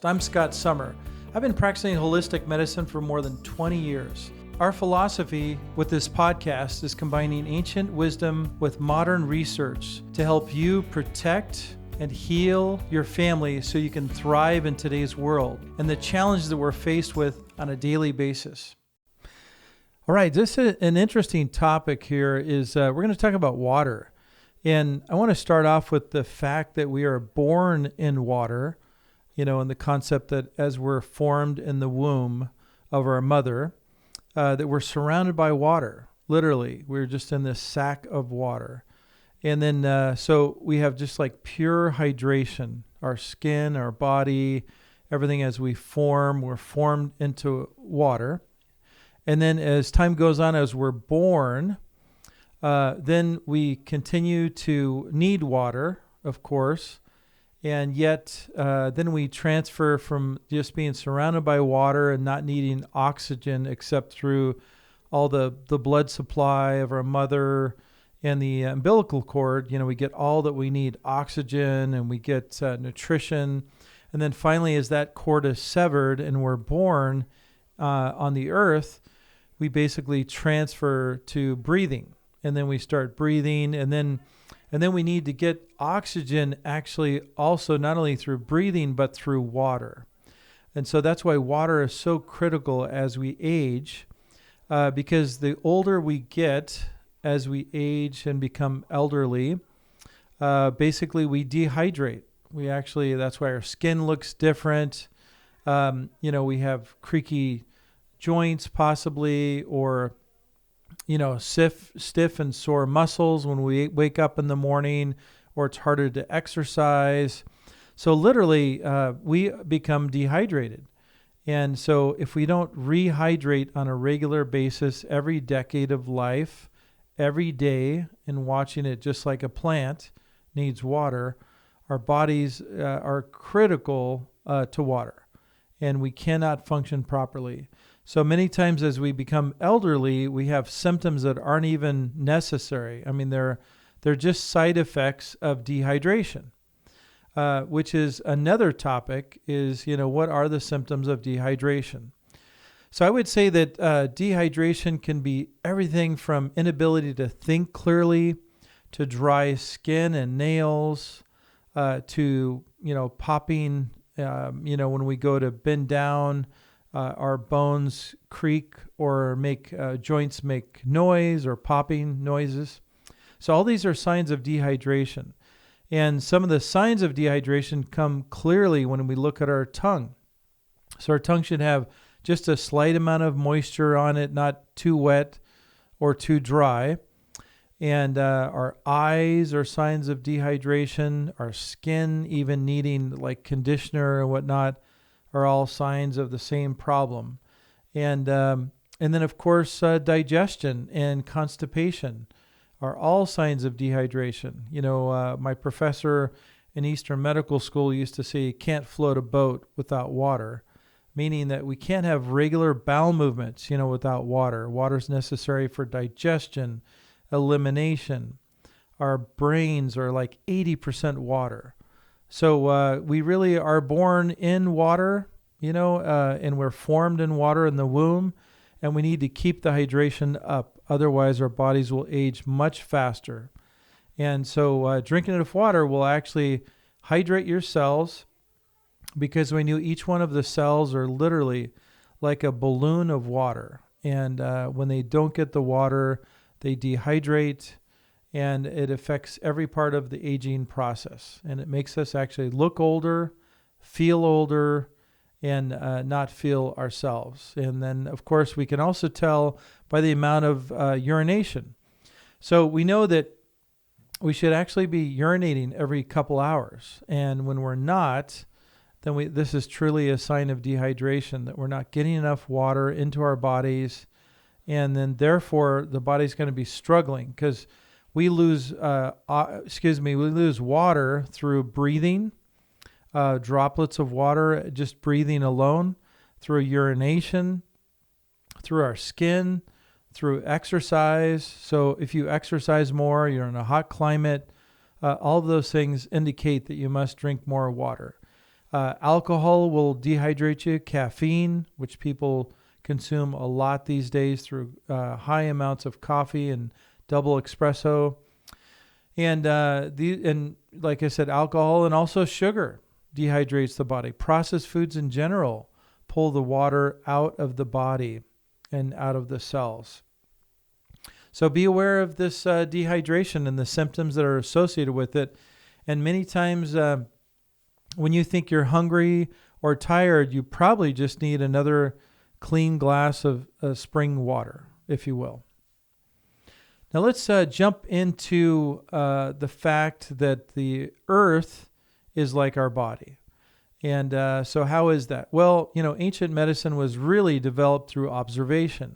I'm Scott Sommer. I've been practicing holistic medicine for more than 20 years. Our philosophy with this podcast is combining ancient wisdom with modern research to help you protect and heal your family so you can thrive in today's world and the challenges that we're faced with on a daily basis. All right, this is an interesting topic here is we're going to talk about water. And I want to start off with the fact that we are born in water, and the concept that as we're formed in the womb of our mother, that we're surrounded by water. Literally, we're just in this sack of water. And then, so we have just like pure hydration, our skin, our body, everything as we form, we're formed into water. And then as time goes on, as we're born, then we continue to need water, of course. And yet, then we transfer from just being surrounded by water and not needing oxygen except through all the blood supply of our mother and the umbilical cord. We get all that we need, oxygen, and we get nutrition. And then finally, as that cord is severed and we're born on the earth, we basically transfer to breathing. And then we start breathing, and then we need to get oxygen actually also not only through breathing, but through water. And so that's why water is so critical as we age, because the older we get as we age and become elderly, basically we dehydrate. That's why our skin looks different. We have creaky joints possibly, or stiff and sore muscles when we wake up in the morning, or it's harder to exercise. So literally, we become dehydrated. And so if we don't rehydrate on a regular basis every decade of life, every day, and watching it just like a plant needs water, our bodies are critical to water, and we cannot function properly. So many times as we become elderly, we have symptoms that aren't even necessary. I mean, they're just side effects of dehydration, which is another topic is, what are the symptoms of dehydration? So I would say that dehydration can be everything from inability to think clearly, to dry skin and nails, to, popping, when we go to bend down, our bones creak or make joints make noise or popping noises. So all these are signs of dehydration. And some of the signs of dehydration come clearly when we look at our tongue. So our tongue should have just a slight amount of moisture on it, not too wet or too dry. And our eyes are signs of dehydration. Our skin, even needing like conditioner and whatnot, are all signs of the same problem. And then, of course, digestion and constipation are all signs of dehydration. My professor in Eastern Medical School used to say you can't float a boat without water, meaning that we can't have regular bowel movements, without water. Water is necessary for digestion, elimination. Our brains are like 80% water. So we really are born in water, and we're formed in water in the womb, and we need to keep the hydration up. Otherwise, our bodies will age much faster. And so drinking enough water will actually hydrate your cells, because we knew each one of the cells are literally like a balloon of water. And when they don't get the water, they dehydrate, and it affects every part of the aging process. And it makes us actually look older, feel older, and not feel ourselves. And then, of course, we can also tell by the amount of urination. So we know that we should actually be urinating every couple hours. And when we're not, then this is truly a sign of dehydration, that we're not getting enough water into our bodies. And then, therefore, the body's going to be struggling, because we lose water through breathing, droplets of water, just breathing alone, through urination, through our skin, through exercise. So if you exercise more, you're in a hot climate, all of those things indicate that you must drink more water. Alcohol will dehydrate you. Caffeine, which people consume a lot these days through high amounts of coffee and double espresso. And like I said, alcohol and also sugar dehydrates the body. Processed foods in general pull the water out of the body and out of the cells. So be aware of this dehydration and the symptoms that are associated with it. And many times when you think you're hungry or tired, you probably just need another clean glass of spring water, if you will. Now let's jump into the fact that the earth is like our body. And so how is that? Well, ancient medicine was really developed through observation.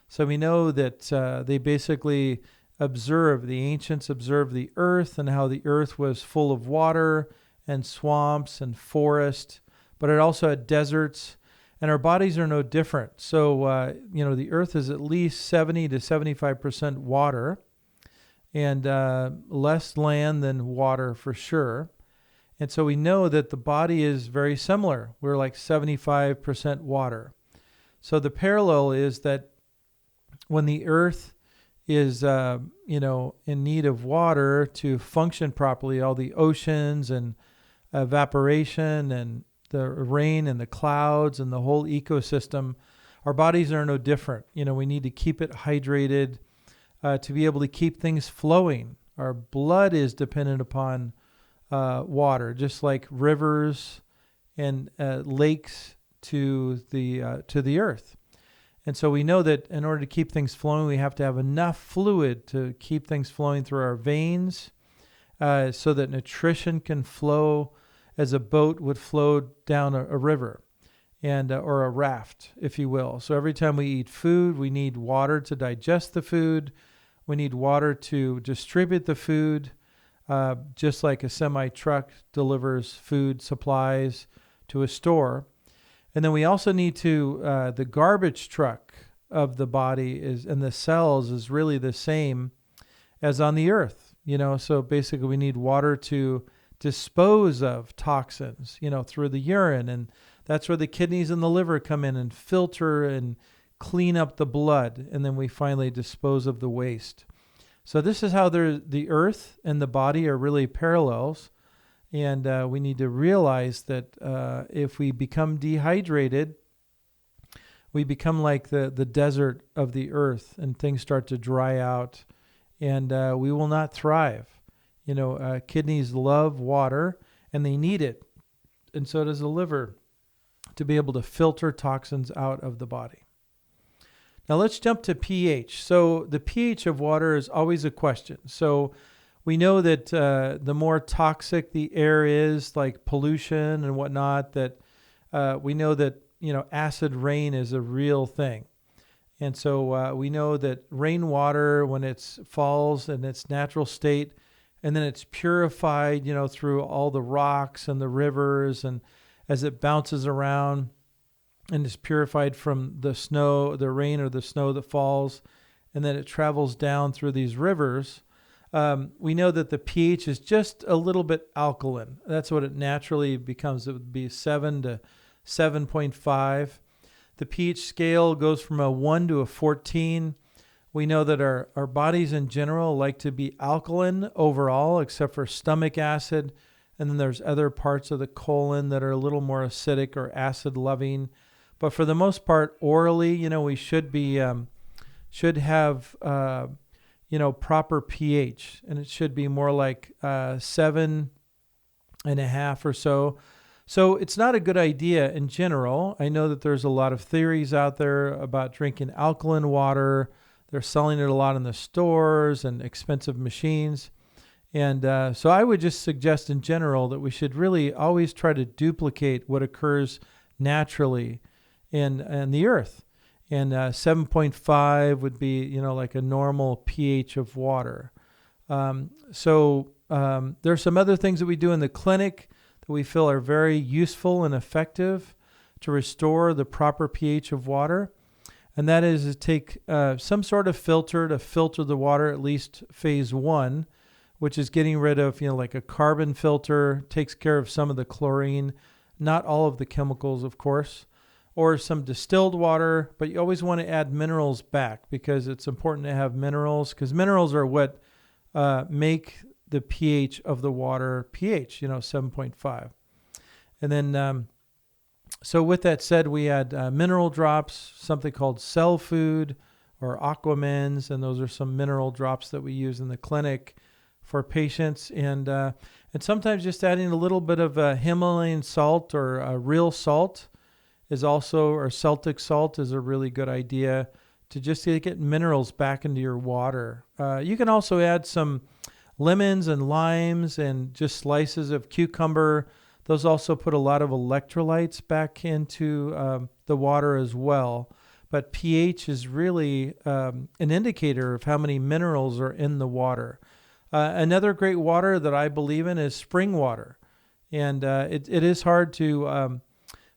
So we know that they basically the ancients observed the earth and how the earth was full of water and swamps and forest, but it also had deserts, and our bodies are no different. So, the earth is at least 70 to 75% water and less land than water for sure. And so we know that the body is very similar. We're like 75% water. So the parallel is that when the earth is, in need of water to function properly, all the oceans and evaporation and the rain and the clouds and the whole ecosystem, our bodies are no different. We need to keep it hydrated to be able to keep things flowing. Our blood is dependent upon water, just like rivers and lakes to the earth. And so we know that in order to keep things flowing, we have to have enough fluid to keep things flowing through our veins so that nutrition can flow as a boat would flow down a river and or a raft, if you will. So every time we eat food, we need water to digest the food. We need water to distribute the food, just like a semi-truck delivers food supplies to a store. And then we also need to, the garbage truck of the body and the cells is really the same as on the earth, So basically we need water to dispose of toxins, through the urine. And that's where the kidneys and the liver come in and filter and clean up the blood. And then we finally dispose of the waste. So this is how the earth and the body are really parallels. And we need to realize that if we become dehydrated, we become like the desert of the earth and things start to dry out and we will not thrive. Kidneys love water and they need it. And so does the liver to be able to filter toxins out of the body. Now let's jump to pH. So the pH of water is always a question. So we know that the more toxic the air is, like pollution and whatnot, that we know that, acid rain is a real thing. And so we know that rainwater, when it falls in its natural state, and then it's purified, through all the rocks and the rivers, and as it bounces around and is purified from the snow, the rain or the snow that falls, and then it travels down through these rivers, we know that the pH is just a little bit alkaline. That's what it naturally becomes. It would be 7 to 7.5. The pH scale goes from a 1 to a 14. We know that our bodies in general like to be alkaline overall, except for stomach acid. And then there's other parts of the colon that are a little more acidic or acid loving. But for the most part, orally, we should have proper pH, and it should be more like 7.5 or so. So it's not a good idea in general. I know that there's a lot of theories out there about drinking alkaline water. They're selling it a lot in the stores and expensive machines. And so I would just suggest in general that we should really always try to duplicate what occurs naturally in the earth. And 7.5 would be, like a normal pH of water. So there's some other things that we do in the clinic that we feel are very useful and effective to restore the proper pH of water. And that is to take some sort of filter to filter the water, at least phase 1, which is getting rid of, like a carbon filter, takes care of some of the chlorine not all of the chemicals, of course, or some distilled water, but you always want to add minerals back because it's important to have minerals because minerals are what make the pH of the water pH, 7.5. And then, so with that said, we add mineral drops, something called cell food or aquamins, and those are some mineral drops that we use in the clinic for patients. And sometimes just adding a little bit of Himalayan salt or real salt is also, or Celtic salt is a really good idea to just get minerals back into your water. You can also add some lemons and limes and just slices of cucumber. Those also put a lot of electrolytes back into the water as well. But pH is really an indicator of how many minerals are in the water. Another great water that I believe in is spring water. And it is hard to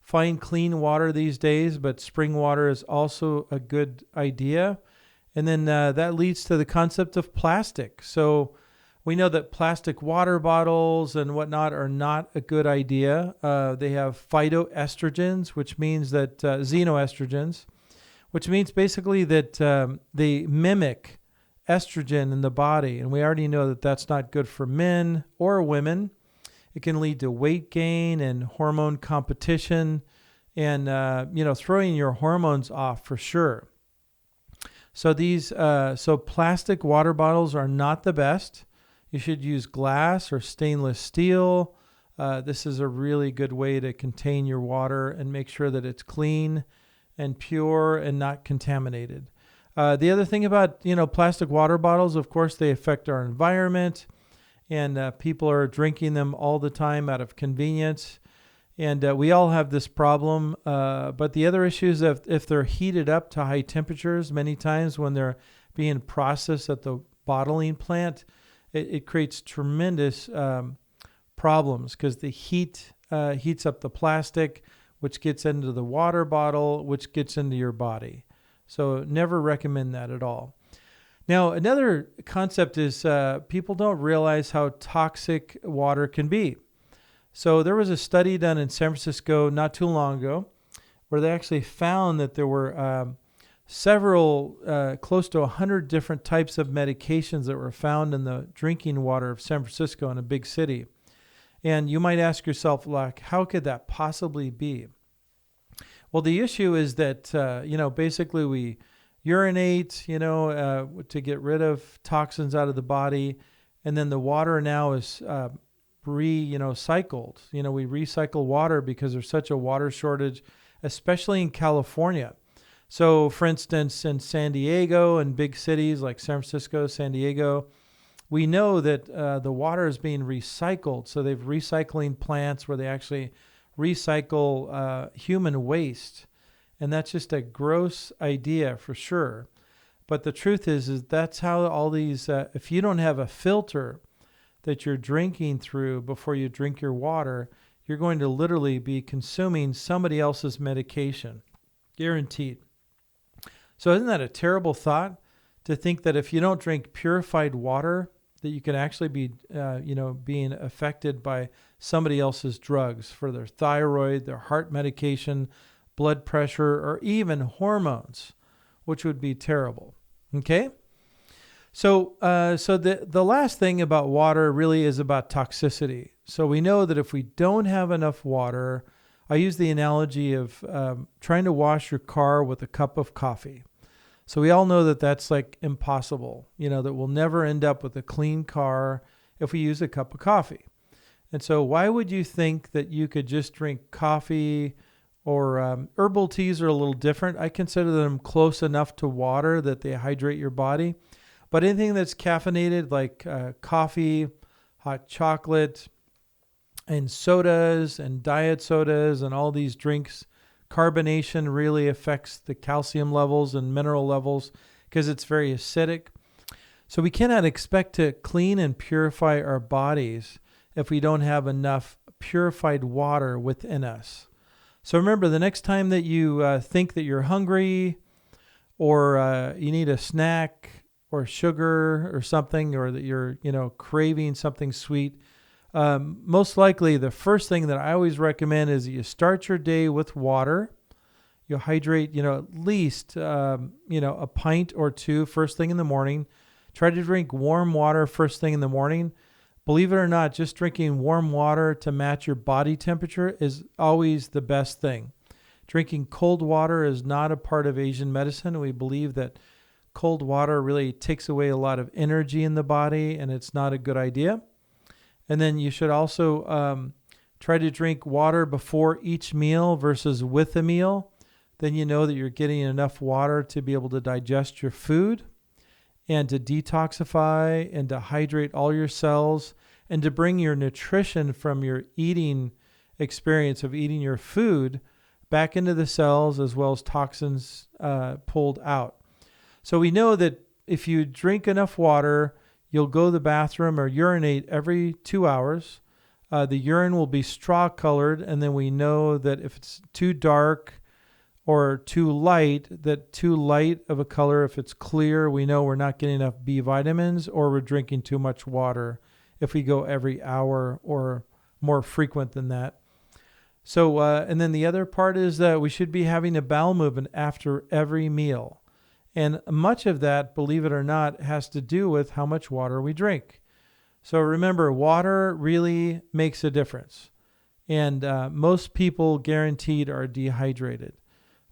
find clean water these days, but spring water is also a good idea. And then that leads to the concept of plastic. So we know that plastic water bottles and whatnot are not a good idea. They have phytoestrogens, which means that xenoestrogens, which means basically that they mimic estrogen in the body. And we already know that that's not good for men or women. It can lead to weight gain and hormone competition and, throwing your hormones off for sure. So so plastic water bottles are not the best. You should use glass or stainless steel. This is a really good way to contain your water and make sure that it's clean and pure and not contaminated. The other thing about, plastic water bottles, of course, they affect our environment. And people are drinking them all the time out of convenience. And we all have this problem. But the other issue is if they're heated up to high temperatures, many times when they're being processed at the bottling plant, it creates tremendous problems because the heat heats up the plastic, which gets into the water bottle, which gets into your body. So never recommend that at all. Now, another concept is people don't realize how toxic water can be. So there was a study done in San Francisco not too long ago where they actually found that there were several, close to 100 different types of medications that were found in the drinking water of San Francisco, in a big city. And you might ask yourself, like, how could that possibly be? Well, the issue is that, basically we urinate, to get rid of toxins out of the body. And then the water now is recycled. We recycle water because there's such a water shortage, especially in California. So, for instance, in San Diego and big cities like San Francisco, San Diego, we know that the water is being recycled. So they have recycling plants where they actually recycle human waste. And that's just a gross idea for sure. But the truth is that's how all these, if you don't have a filter that you're drinking through before you drink your water, you're going to literally be consuming somebody else's medication. Guaranteed. So isn't that a terrible thought to think that if you don't drink purified water, that you can actually be, being affected by somebody else's drugs for their thyroid, their heart medication, blood pressure, or even hormones, which would be terrible. Okay? So the last thing about water really is about toxicity. So we know that if we don't have enough water, I use the analogy of trying to wash your car with a cup of coffee. So we all know that that's like impossible, that we'll never end up with a clean car if we use a cup of coffee. And so why would you think that you could just drink coffee or herbal teas are a little different. I consider them close enough to water that they hydrate your body. But anything that's caffeinated like coffee, hot chocolate, and sodas and diet sodas and all these drinks, carbonation really affects the calcium levels and mineral levels because it's very acidic. So we cannot expect to clean and purify our bodies if we don't have enough purified water within us. So remember, the next time that you think that you're hungry or you need a snack or sugar or something, or that you're, craving something sweet, Most likely, the first thing that I always recommend is you start your day with water. You hydrate, at least, a pint or two first thing in the morning. Try to drink warm water first thing in the morning. Believe it or not, just drinking warm water to match your body temperature is always the best thing. Drinking cold water is not a part of Asian medicine. We believe that cold water really takes away a lot of energy in the body, and it's not a good idea. And then you should also try to drink water before each meal versus with a meal. Then you know that you're getting enough water to be able to digest your food and to detoxify and to hydrate all your cells and to bring your nutrition from your eating experience of eating your food back into the cells, as well as toxins pulled out. So we know that if you drink enough water, you'll go to the bathroom or urinate every 2 hours. The urine will be straw colored, and then we know that if it's too dark or too light of a color, if it's clear, we know we're not getting enough B vitamins or we're drinking too much water if we go every hour or more frequent than that. So, and then the other part is that we should be having a bowel movement after every meal. And much of that, believe it or not, has to do with how much water we drink. So remember, water really makes a difference. And most people guaranteed are dehydrated.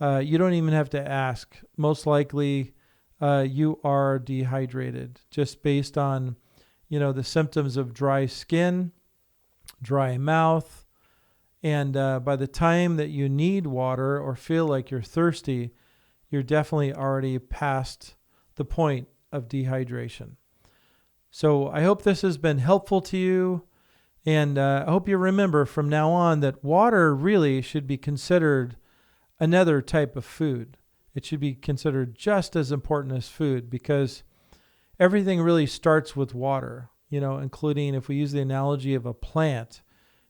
You don't even have to ask. Most likely you are dehydrated just based on, the symptoms of dry skin, dry mouth. And by the time that you need water or feel like you're thirsty, you're definitely already past the point of dehydration. So I hope this has been helpful to you. And I hope you remember from now on that water really should be considered another type of food. It should be considered just as important as food because everything really starts with water, including if we use the analogy of a plant.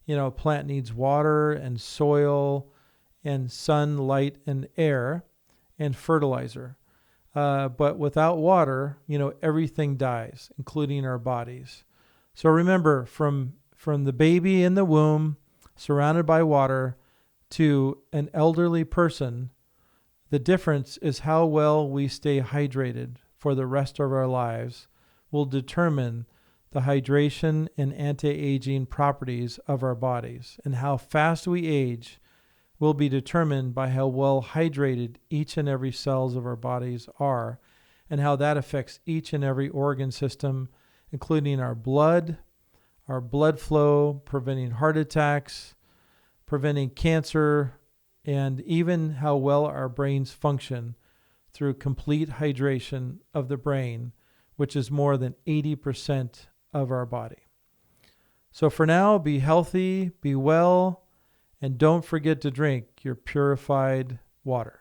A plant needs water and soil and sunlight and air and fertilizer. But without water, everything dies, including our bodies. So remember, from the baby in the womb, surrounded by water, to an elderly person, the difference is how well we stay hydrated for the rest of our lives will determine the hydration and anti-aging properties of our bodies. And how fast we age will be determined by how well hydrated each and every cells of our bodies are and how that affects each and every organ system, including our blood flow, preventing heart attacks, preventing cancer, and even how well our brains function through complete hydration of the brain, which is more than 80% of our body. So for now, be healthy, be well, and don't forget to drink your purified water.